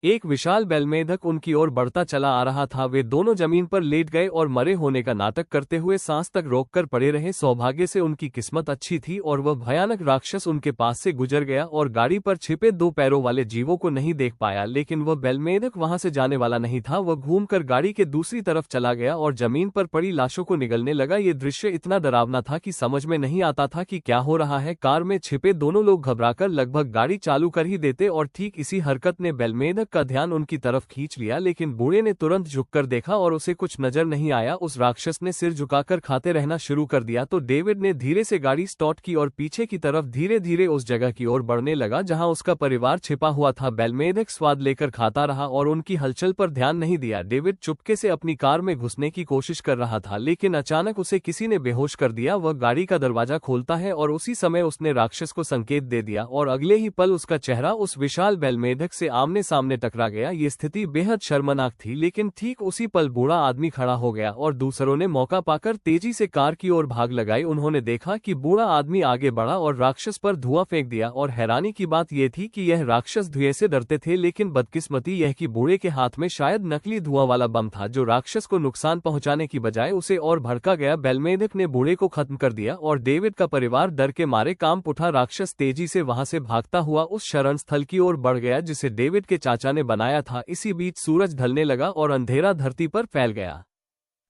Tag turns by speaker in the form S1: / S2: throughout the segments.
S1: एक विशाल बेलमेंढक उनकी ओर बढ़ता चला आ रहा था। वे दोनों जमीन पर लेट गए और मरे होने का नाटक करते हुए सांस तक रोककर पड़े रहे। सौभाग्य से उनकी किस्मत अच्छी थी और वह भयानक राक्षस उनके पास से गुजर गया और गाड़ी पर छिपे दो पैरों वाले जीवों को नहीं देख पाया। लेकिन वह बेलमेंढक वहां से जाने वाला नहीं था। वह घूमकर गाड़ी के दूसरी तरफ चला गया और जमीन पर पड़ी लाशों को निगलने लगा। ये दृश्य इतना डरावना था कि समझ में नहीं आता था कि क्या हो रहा है। कार में छिपे दोनों लोग घबराकर लगभग गाड़ी चालू कर ही देते और ठीक इसी हरकत ने बेलमेंढक का ध्यान उनकी तरफ खींच लिया। लेकिन बूढ़े ने तुरंत झुककर देखा और उसे कुछ नजर नहीं आया। उस राक्षस ने सिर झुकाकर खाते रहना शुरू कर दिया। तो डेविड ने धीरे से गाड़ी स्टार्ट की और पीछे की तरफ धीरे धीरे उस जगह की ओर बढ़ने लगा जहां उसका परिवार छिपा हुआ था। बेलमेंढक स्वाद लेकर खाता रहा और उनकी हलचल पर ध्यान नहीं दिया। डेविड चुपके से अपनी कार में घुसने की कोशिश कर रहा था, लेकिन अचानक उसे किसी ने बेहोश कर दिया। वह गाड़ी का दरवाजा खोलता है और उसी समय उसने राक्षस को संकेत दे दिया और अगले ही पल उसका चेहरा उस विशाल बेलमेंढक से आमने सामने टकरा गया। ये स्थिति बेहद शर्मनाक थी, लेकिन ठीक उसी पल बूढ़ा आदमी खड़ा हो गया और दूसरों ने मौका पाकर तेजी से कार की ओर भाग लगाई। उन्होंने देखा कि बूढ़ा आदमी आगे बढ़ा और राक्षस पर धुआं फेंक दिया। और हैरानी की बात यह थी कि यह राक्षस धुएं से डरते थे, लेकिन बदकिस्मती यह कि बूढ़े के हाथ में शायद नकली धुआं वाला बम था जो राक्षस को नुकसान पहुंचाने की बजाय उसे और भड़का गया। बेलमेंढक ने बूढ़े को खत्म कर दिया और डेविड का परिवार डर के मारे कांप उठा। राक्षस तेजी से वहां से भागता हुआ उस शरण स्थल की ओर बढ़ गया जिसे डेविड के चाचा ने बनाया था। इसी बीच सूरज ढलने लगा और अंधेरा धरती पर फैल गया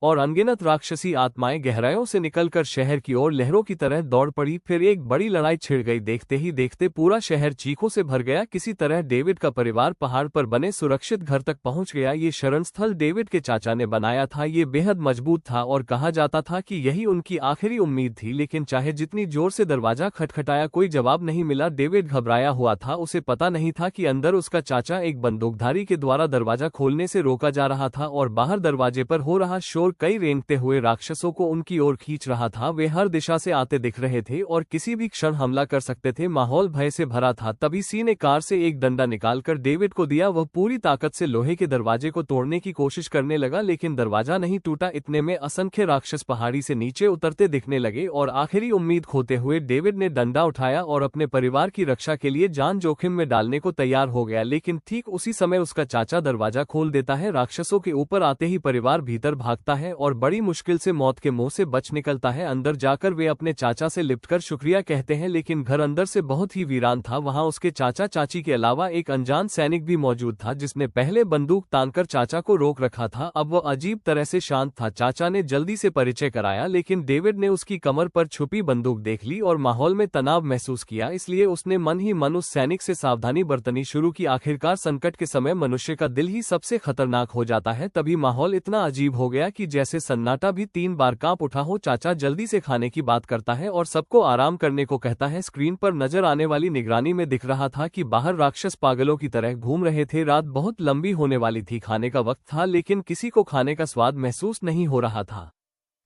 S1: और अनगिनत राक्षसी आत्माएं गहराइयों से निकलकर शहर की ओर लहरों की तरह दौड़ पड़ी। फिर एक बड़ी लड़ाई छिड़ गई। देखते ही देखते पूरा शहर चीखों से भर गया। किसी तरह डेविड का परिवार पहाड़ पर बने सुरक्षित घर तक पहुंच गया। ये शरणस्थल डेविड के चाचा ने बनाया था। ये बेहद मजबूत था और कहा जाता था कि यही उनकी आखिरी उम्मीद थी। लेकिन चाहे जितनी जोर से दरवाजा खटखटाया, कोई जवाब नहीं मिला। डेविड घबराया हुआ था। उसे पता नहीं था कि अंदर उसका चाचा एक बंदूकधारी के द्वारा दरवाजा खोलने से रोका जा रहा था और बाहर दरवाजे पर हो रहा शोर कई रेंगते हुए राक्षसों को उनकी ओर खींच रहा था। वे हर दिशा से आते दिख रहे थे और किसी भी क्षण हमला कर सकते थे। माहौल भय से भरा था। तभी सी ने कार से एक डंडा निकालकर डेविड को दिया। वह पूरी ताकत से लोहे के दरवाजे को तोड़ने की कोशिश करने लगा, लेकिन दरवाजा नहीं टूटा। इतने में असंख्य राक्षस पहाड़ी से नीचे उतरते दिखने लगे और आखिरी उम्मीद खोते हुए डेविड ने डंडा उठाया और अपने परिवार की रक्षा के लिए जान जोखिम में डालने को तैयार हो गया। लेकिन ठीक उसी समय उसका चाचा दरवाजा खोल देता है। राक्षसों के ऊपर आते ही परिवार भीतर भागता है और बड़ी मुश्किल से मौत के मुंह से बच निकलता है। अंदर जाकर वे अपने चाचा से लिपटकर शुक्रिया कहते हैं, लेकिन घर अंदर से बहुत ही वीरान था। वहां उसके चाचा चाची के अलावा एक अनजान सैनिक भी मौजूद था जिसने पहले बंदूक तानकर चाचा को रोक रखा था। अब वह अजीब तरह से शांत था। चाचा ने जल्दी से परिचय कराया, लेकिन डेविड ने उसकी कमर पर छुपी बंदूक देख ली और माहौल में तनाव महसूस किया। इसलिए उसने मन ही मन उस सैनिक से सावधानी बरतनी शुरू की। आखिरकार संकट के समय मनुष्य का दिल ही सबसे खतरनाक हो जाता है। तभी माहौल इतना अजीब हो गया कि जैसे सन्नाटा भी 3 बार कांप उठा हो। चाचा जल्दी से खाने की बात करता है और सबको आराम करने को कहता है। स्क्रीन पर नजर आने वाली निगरानी में दिख रहा था कि बाहर राक्षस पागलों की तरह घूम रहे थे। रात बहुत लंबी होने वाली थी। खाने का वक्त था, लेकिन किसी को खाने का स्वाद महसूस नहीं हो रहा था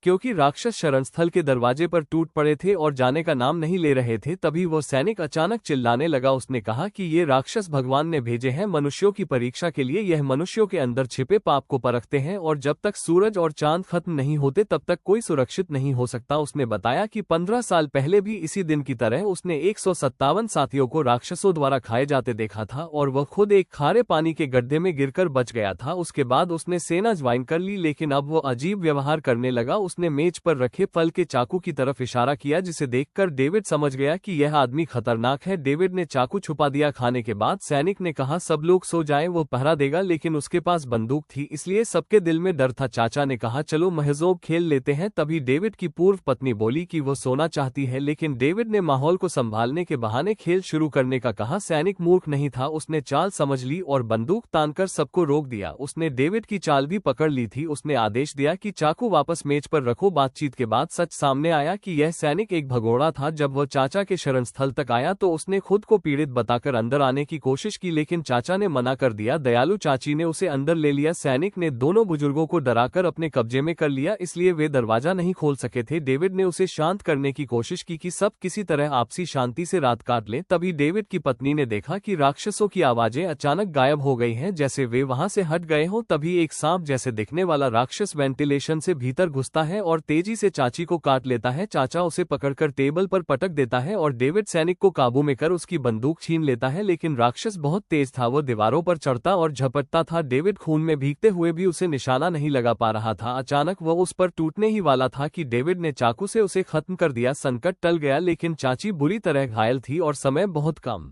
S1: क्योंकि राक्षस शरणस्थल के दरवाजे पर टूट पड़े थे और जाने का नाम नहीं ले रहे थे। तभी वो सैनिक अचानक चिल्लाने लगा। उसने कहा कि ये राक्षस भगवान ने भेजे हैं मनुष्यों की परीक्षा के लिए। यह मनुष्यों के अंदर छिपे पाप को परखते हैं और जब तक सूरज और चांद खत्म नहीं होते तब तक कोई सुरक्षित नहीं हो सकता। उसने बताया कि 15 साल पहले भी इसी दिन की तरह उसने 157 साथियों को राक्षसों द्वारा खाए जाते देखा था और वह खुद एक खारे पानी के गड्ढे में गिरकर बच गया था। उसके बाद उसने सेना ज्वाइन कर ली, लेकिन अब वो अजीब व्यवहार करने लगा। उसने मेज पर रखे फल के चाकू की तरफ इशारा किया, जिसे देखकर डेविड समझ गया कि यह आदमी खतरनाक है। डेविड ने चाकू छुपा दिया। खाने के बाद सैनिक ने कहा सब लोग सो जाएं, वो पहरा देगा, लेकिन उसके पास बंदूक थी इसलिए सबके दिल में डर था। चाचा ने कहा चलो महजोब खेल लेते हैं। तभी डेविड की पूर्व पत्नी बोली कि वो सोना चाहती है, लेकिन डेविड ने माहौल को संभालने के बहाने खेल शुरू करने का कहा। सैनिक मूर्ख नहीं था, उसने चाल समझ ली और बंदूक तानकर सबको रोक दिया। उसने डेविड की चाल भी पकड़ ली थी। उसने आदेश दिया कि चाकू वापस मेज पर रखो। बातचीत के बाद सच सामने आया कि यह सैनिक एक भगोड़ा था। जब वह चाचा के शरणस्थल तक आया तो उसने खुद को पीड़ित बताकर अंदर आने की कोशिश की, लेकिन चाचा ने मना कर दिया। दयालु चाची ने उसे अंदर ले लिया। सैनिक ने दोनों बुजुर्गों को डराकर अपने कब्जे में कर लिया, इसलिए वे दरवाजा नहीं खोल सके थे। डेविड ने उसे शांत करने की कोशिश की कि सब किसी तरह आपसी शांति से रात काट लें। तभी डेविड की पत्नी ने देखा कि राक्षसों की आवाजें अचानक गायब हो गई हैं, जैसे वे वहां से हट गए हों। तभी एक सांप जैसे दिखने वाला राक्षस वेंटिलेशन से भीतर घुसता है और तेजी से चाची को काट लेता है। चाचा उसे पकड़कर टेबल पर पटक देता है और डेविड सैनिक को काबू में कर उसकी बंदूक छीन लेता है, लेकिन राक्षस बहुत तेज था। वो दीवारों पर चढ़ता और झपटता था। डेविड खून में भीगते हुए भी उसे निशाना नहीं लगा पा रहा था। अचानक वह उस पर टूटने ही वाला था कि डेविड ने चाकू से उसे खत्म कर दिया। संकट टल गया, लेकिन चाची बुरी तरह घायल थी और समय बहुत कम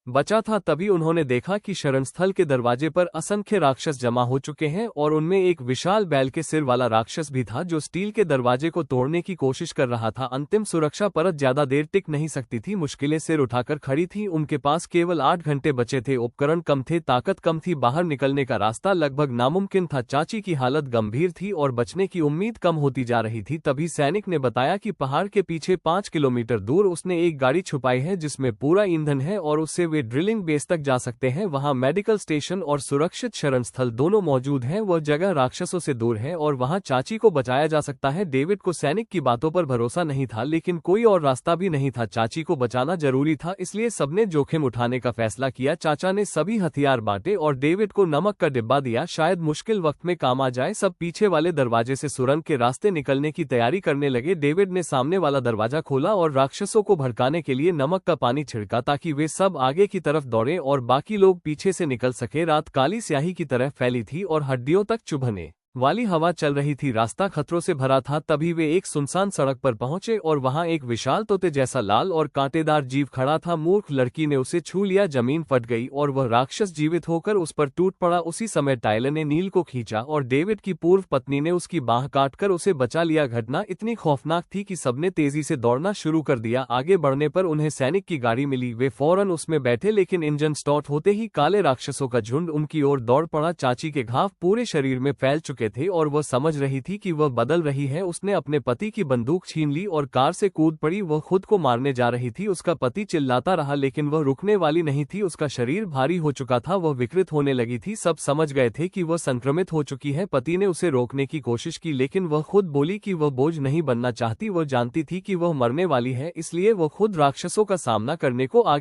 S1: बचा था। तभी उन्होंने देखा कि शरणस्थल के दरवाजे पर असंख्य राक्षस जमा हो चुके हैं और उनमें एक विशाल बैल के सिर वाला राक्षस भी था जो स्टील के दरवाजे को तोड़ने की कोशिश कर रहा था। अंतिम सुरक्षा परत ज्यादा देर टिक नहीं सकती थी। मुश्किलें सिर उठाकर खड़ी थी। उनके पास केवल 8 घंटे बचे थे। उपकरण कम थे, ताकत कम थी। बाहर निकलने का रास्ता लगभग नामुमकिन था। चाची की हालत गंभीर थी और बचने की उम्मीद कम होती जा रही थी। तभी सैनिक ने बताया कि पहाड़ के पीछे 5 किलोमीटर दूर उसने एक गाड़ी छुपाई है जिसमें पूरा ईंधन है और उससे वे ड्रिलिंग बेस तक जा सकते हैं। वहां मेडिकल स्टेशन और सुरक्षित शरणस्थल दोनों मौजूद हैं। वह जगह राक्षसों से दूर है और वहां चाची को बचाया जा सकता है। डेविड को सैनिक की बातों पर भरोसा नहीं था, लेकिन कोई और रास्ता भी नहीं था। चाची को बचाना जरूरी था, इसलिए सबने जोखिम उठाने का फैसला किया। चाचा ने सभी हथियार बांटे और डेविड को नमक का डिब्बा दिया, शायद मुश्किल वक्त में काम आ जाए। सब पीछे वाले दरवाजे से सुरंग के रास्ते निकलने की तैयारी करने लगे। डेविड ने सामने वाला दरवाजा खोला और राक्षसों को भड़काने के लिए नमक का पानी छिड़का ताकि वे सब आगे की तरफ दौड़े और बाकी लोग पीछे से निकल सके। रात काली स्याही की तरह फैली थी और हड्डियों तक चुभने वाली हवा चल रही थी। रास्ता खतरों से भरा था। तभी वे एक सुनसान सड़क पर पहुंचे और वहां एक विशाल तोते जैसा लाल और कांटेदार जीव खड़ा था। मूर्ख लड़की ने उसे छू लिया। जमीन फट गई और वह राक्षस जीवित होकर उस पर टूट पड़ा। उसी समय टायलर ने नील को खींचा और डेविड की पूर्व पत्नी ने उसकी बाह काटकर उसे बचा लिया। घटना इतनी खौफनाक थी कि सबने तेजी से दौड़ना शुरू कर दिया। आगे बढ़ने पर उन्हें सैनिक की गाड़ी मिली। वे फौरन उसमें बैठे, लेकिन इंजन स्टार्ट होते ही काले राक्षसों का झुंड उनकी ओर दौड़ पड़ा। चाची के घाव पूरे शरीर में फैल चुके थे और वह समझ रही थी कि वह बदल रही है। उसने अपने पति की बंदूक छीन ली और कार से कूद पड़ी। वह खुद को मारने जा रही थी। उसका पति चिल्लाता रहा, लेकिन वह रुकने वाली नहीं थी। उसका शरीर भारी हो चुका था, वह विकृत होने लगी थी। सब समझ गए थे कि वह संक्रमित हो चुकी है। पति ने उसे रोकने की कोशिश की, लेकिन वह खुद बोली कि वह बोझ नहीं बनना चाहती। वह जानती थी कि वह मरने वाली है, इसलिए वह खुद राक्षसों का सामना करने को आगे